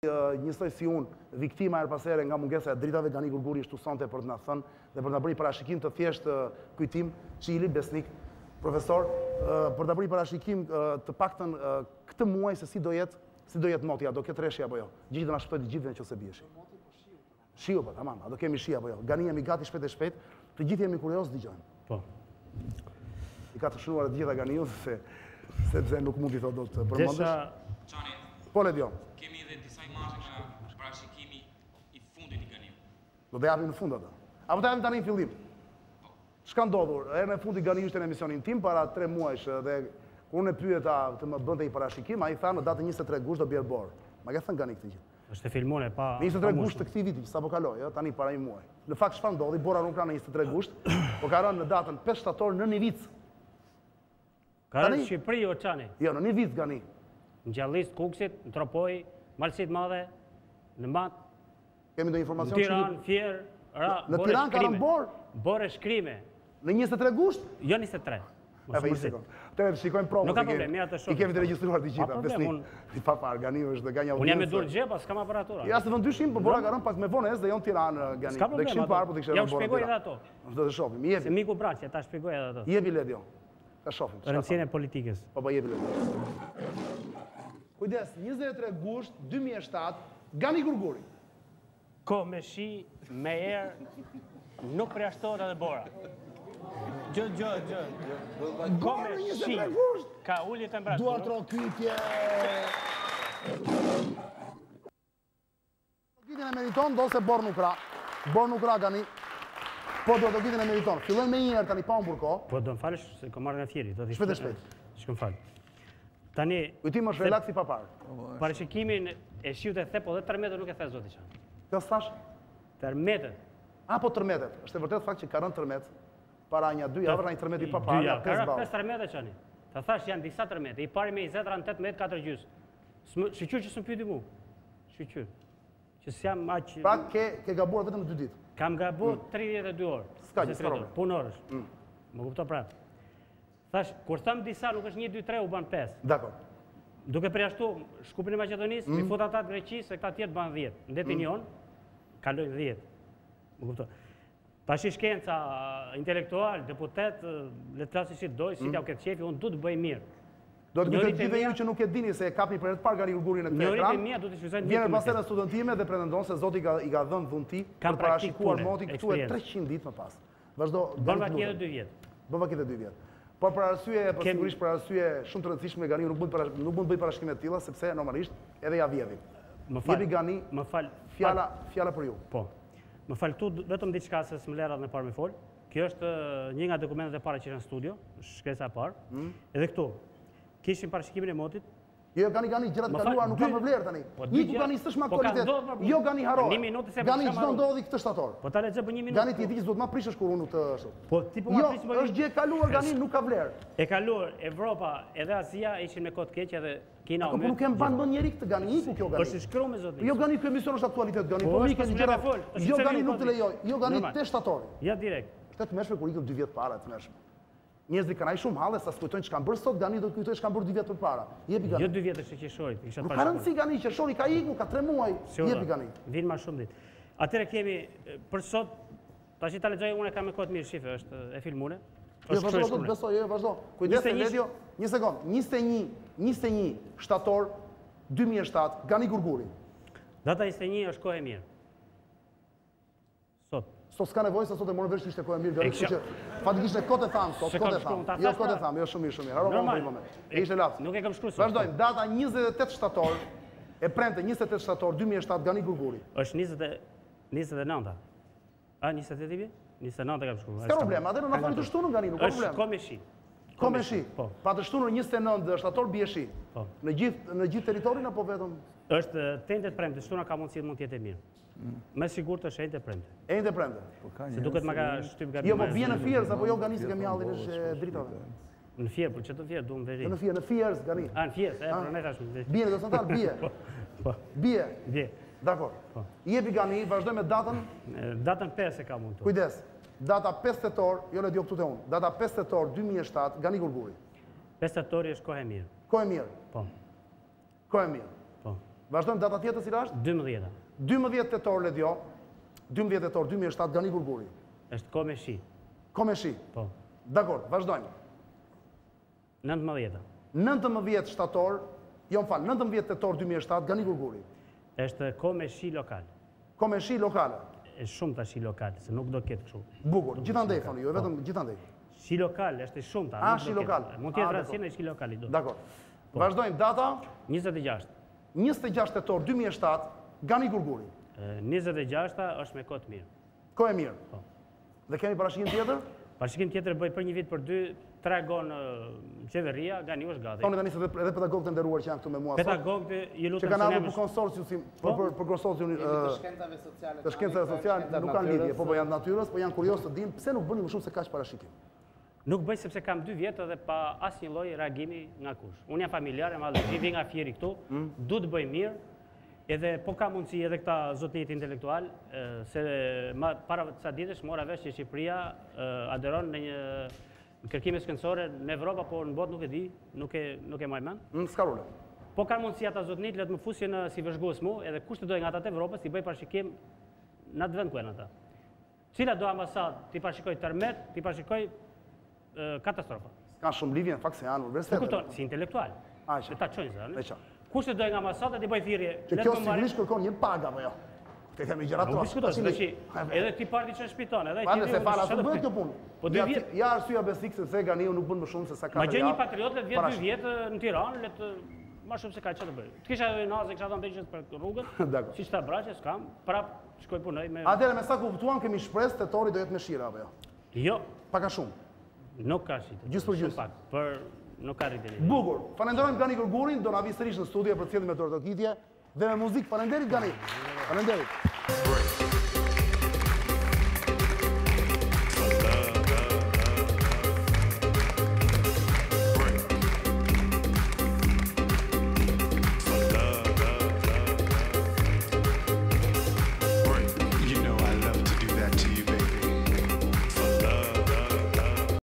njësoj si unë, viktima pasere nga mungesa e dritave, Gani Gurguri shtusonte për të na thënë dhe për të bëri parashikim të thjesht kujtim, Çili Besnik, profesor, për të bëri parashikim të paktën këtë muaj se si do jetë moti, a do ketë reshje apo jo. Gjithë do na shpëtoj të gjithëve nëse bieshi. Shiu po, tamam, a do kemi shi apo jo. Gani jemi gati shpejt e shpejt, të gjithë jemi kurioz dëgjojmë. Po. I ka të shnuar të gjitha Ganiu sepse nuk mund t'i thotë dot përmendesh. Po le dion. Kemi edhe disa imazhe nga parashikimi i fundit i Ganiu. Do të japim në fund atë. Apo ta japim tani në fillim. Çka ndodhur? Herën e fundit Ganiu ishte në emisionin tim para 3 muajsh dhe kur unë e pyeta të më bënte një parashikim, ai tha në datën 23 gusht do bjerë bor. Ma ka thënë Gani këtë gjë. Është filmone pa 23 gusht të këtij viti, sapo kaloi, tani para një muaji. Në fakt çfarë ndodhi? Bora nuk ka në 23 gusht, por ka rënë në datën 5 shtator në Nivic. Ka rënë në Shqipëri o çani? Jo, në Nivic Gani. Në Gjallis, Kukësit, në Tropoj, Malësit Madhe, në Mat. Kemi ndonjë informacion? Në Tiranë, Fier, në Tiranë ka rënë bor? Bore shkrime. Në 23 gusht? Jo 23. Të shikojmë provën. Nuk ka problem, ja të shoh. I kemi të regjistruar të gjitha, besni. I pa par, Ganiu është nga një audiencë. Unë jam me dorë gjepa, s'kam aparatura. Ja se vend dyshim, po bora ka rënë pak me vonesë dhe jo në Tiranë, Gani. Dhe kishim parë, po të kishte rënë bora. Ja u shpjegoj edhe ato. Do të shohim. Jepi. Se miku Braçi, ta shpjegoj edhe ato. Jepi Ledio. Ta shohim. Rëndësinë e politikës. Po jepi Ledio. Kujdes, 23 gusht 2007, Gani Gurguri. Ko me shi, me erë, nuk përjashtohet edhe bora. Gjë. Ko me shi, ka ulli temperaturë. Dua trokytje. Trokytjen e meriton, do se bor nuk ra. Bor nuk ra Gani. Po do trokytjen e meriton. Fillojmë me një herë tani pa humbur kohë. Po do më falësh se kam marrë nga Fieri. Shpejt. Shkëm falë. Tani... Kujtim është relaksi pa parë. Parashikimin e shiut e the, po dhe tërmetet nuk e the, zoti qanë. Kjo s'thash? Tërmetet. Po tërmetet. Është e vërtet fakt që ka rënë tërmet. Para një 2 javë, një tërmet i pa parë. 2 javë, ka rënë 5 tërmete qani. Ta thash janë disa tërmete. I pari me 20 rënë 8 metë 4 gjysë. Shqyqyr që së më pyti mu. Shqyqyr. Që s'jam aqë... Pra ke gabuar vetëm 2 ditë. Kam gabuar 32 orë. S'ka gjë, s'ka problem. Punorësh. Më kupto prapë. Thash, kur thëmë disa, nuk është 1, 2, 3, u banë 5. Dakor. Duke përjashtu Shkupin e Maqedonisë, mi fut ata të Greqisë, se këta tjerë banë 10. Në detin jonë, kalojnë 10. Më kupto. Tash i shkenca intelektual, deputet, le të klasi si të dojë, si t'ja u këtë qefi, unë du të bëj mirë. Do të këtë gjithë ju që nuk e dini se e kapni për e të parë Gani Gurguri në këtë ekran, vjenë pasere në studentime dhe pretendon se Zoti i ka dhënë dhunti për parashikuar motin këtu e 300 ditë më pas. Vazhdo... Bën vakit e 2 vjetë. Bën vakit e 2 vjetë. Por për arsye, për sigurisht për arsye shumë të rëndësishme Gani nuk mund bëj parashikimet tilla, sepse normalisht edhe ja vjedhin. Jepi Gani, fjala për ju. Po. Më faltu vetëm diçka se s'më lera dhe në parë me folë. Kjo është një nga dokumentet e para që në studio, shkresa e parë. Edhe këtu, kishim parashikimin e motit. Jo, Gani, gjërat kaluar nuk kanë më vlerë tani. Një ku Gani s'është më aktualitet. Jo, Gani haroj. Gani çdo ndodhi këtë shtator. Po ta lexoj për 1 minutë. Gani ti e di që do të ma prishësh kur unë të ashtu. Po ti po ma prish më. Jo, është gjë e kaluar Gani, nuk ka vlerë. E kaluar Evropa edhe Azia ishin me kohë të keq edhe Kina. Po nuk e mban mend njeri këtë Gani, iku kjo Gani. Është shkruar me zotin. Jo Gani, ky emision është aktualitet Gani, po mikë gjëra. Jo Gani nuk të lejoj. Jo Gani te shtatori. Ja direkt. Është të mëshme kur ikëm 2 vjet para të mëshme. Njerëzit kanë ai shumë halle sa kujtojnë ç'kan bërë sot, Gani do të kujtojë ç'kan bërë 2 vjet përpara. Jepi Gani. Jo 2 vjet është qeshorit, kisha parë. Nuk ka rëndësi Gani, qeshori ka iku, ka 3 muaj. Jepi Gani. Vin më shumë ditë. Atëherë kemi për sot, tash ta lexoj unë kam me kohë mirë shifë, është e filmuar. Jo, vazhdo, besoj, vazhdo. Kujdes Ledio, një sekond. 21 shtator 2007, Gani Gurguri. Data 21 është kohë e mirë. Sot. Sot s'ka nevojë se sot e morën vesh ishte kohë e mirë, Gani, që fatikisht e kote tham, sot kote tham. Jo kote tham, jo shumë mirë. Haro në moment. Ishte lart. Nuk e kam shkruar. Vazhdojmë. Data 28 shtator e premte 28 shtator 2007 Gani Gurguri. Është 29-a. A 28 i bie? 29 kam shkruar. S'ka problem, atë na fali të shtunën Gani, nuk ka problem. Është komeshi. Komeshi. Pa të shtunën 29 shtator bie shi. Po. Në gjithë territorin apo vetëm? Është tentet premte, shtuna ka mundësi mund të jetë mirë. Me sigurt është ende premte. Ende premte. Se duket më ka shtyp gabim. Jo, po vjen në Fierz apo jo Gani se kemi hallin është dritave. Në Fierz, po çfarë Fierz duam veri? Në Fierz Gani. Në Fierz, po ne tash. Bie në central bie. Po. Bie. Dakor. Po. Jepi Gani, vazhdoj me datën. Datën 5 e kam unë. Kujdes. Data 5 tetor, jo le di këtu te unë. Data 5 tetor 2007 Gani Gurguri. 5 tetori është kohë e mirë. Kohë e mirë. Po. Kohë e mirë. Po. Vazhdojmë data tjetër cila është? 12. 12 tetor Ledjo, 12 tetor 2007 Gani Gurguri. Është ko me shi. Ko me shi. Po. Dakor, vazhdojmë. 19. 19 shtator, jo më falë, 19 tetor 2007 Gani Gurguri. Është ko me shi lokal. Ko me shi lokale. Është shumë ta shi lokal, se nuk do ketë kështu. Bukur, gjithandej thoni, jo vetëm gjithandej. Shi lokal, është shumë ta. Shi lokal. Mund të jetë rastësi në shi lokal i do. Dakor. Vazhdojmë data 26. 26 tetor 2007 Gani Gurguri. 26 është me kohë të mirë. Kohë e mirë. Po. Dhe kemi parashikim tjetër? Parashikim tjetër bëj për një vit për 2, tregon qeveria, Gani është gati. Tonë tani se edhe pedagogët e nderuar që janë këtu me mua sot. Pedagogët i lutem që kanë ardhur për konsorciumin, për konsorciumin të shkencave sociale, nuk kanë lidhje, po janë natyrës, po janë kurioz të dinë pse nuk bëni më shumë se kaq parashikim. Nuk bëj sepse kam 2 vjet edhe pa asnjë lloj reagimi nga kush. Unë jam familjar, jam vi nga Fieri këtu, du të bëj mirë, edhe po ka mundësi edhe këta zotënit intelektual, se para ca ditësh mora vesh që Shqipëria aderon në një kërkime shkencore në Evropë, por në botë nuk e di, nuk e maj mend. S'ka role. Po ka mundësi ata zotënit le të më fusje në si vëzhgues mu, edhe kush të dojë nga ata të Evropës, i bëj parashikim në atë vend ku janë ata. Cila do ambasadë ti parashikoj tërmet, ti parashikoj katastrofa. Ka shumë lidhje, në fakt se janë universitet. Po kupton, si intelektual. Aq. Ta çojnë zënë. Aq. Kush të dojë nga ambasada ti bëj thirrje. Që kjo sigurisht kërkon një pagë apo jo? Te kemi gjëra to. Edhe ti parti që shpiton, edhe ti. Se fara të bëhet kjo punë. Po 2 vjet. Ja arsyeja besnik se Ganiu nuk bën më shumë se sa ka. Ma gjej një patriot le të vjet 2 vjet në Tiranë, le të më shumë se ka çfarë të bëj. Të kisha nazë, kisha dhënë beqës për rrugën. Siç ta braçe s'kam, prap shkoj punoj me. Atëherë me sa kuptuam kemi shpresë tetori do jetë me shira apo jo? Jo. Pak a shumë. Nuk ka shit. Gjysmë për gjysmë. Për nuk ka rritje. Bukur. Falenderojmë Gani Gurgurin, do na vi sërish në studio për të thënë me dorëtokitje dhe me muzikë. Faleminderit Gani. Faleminderit.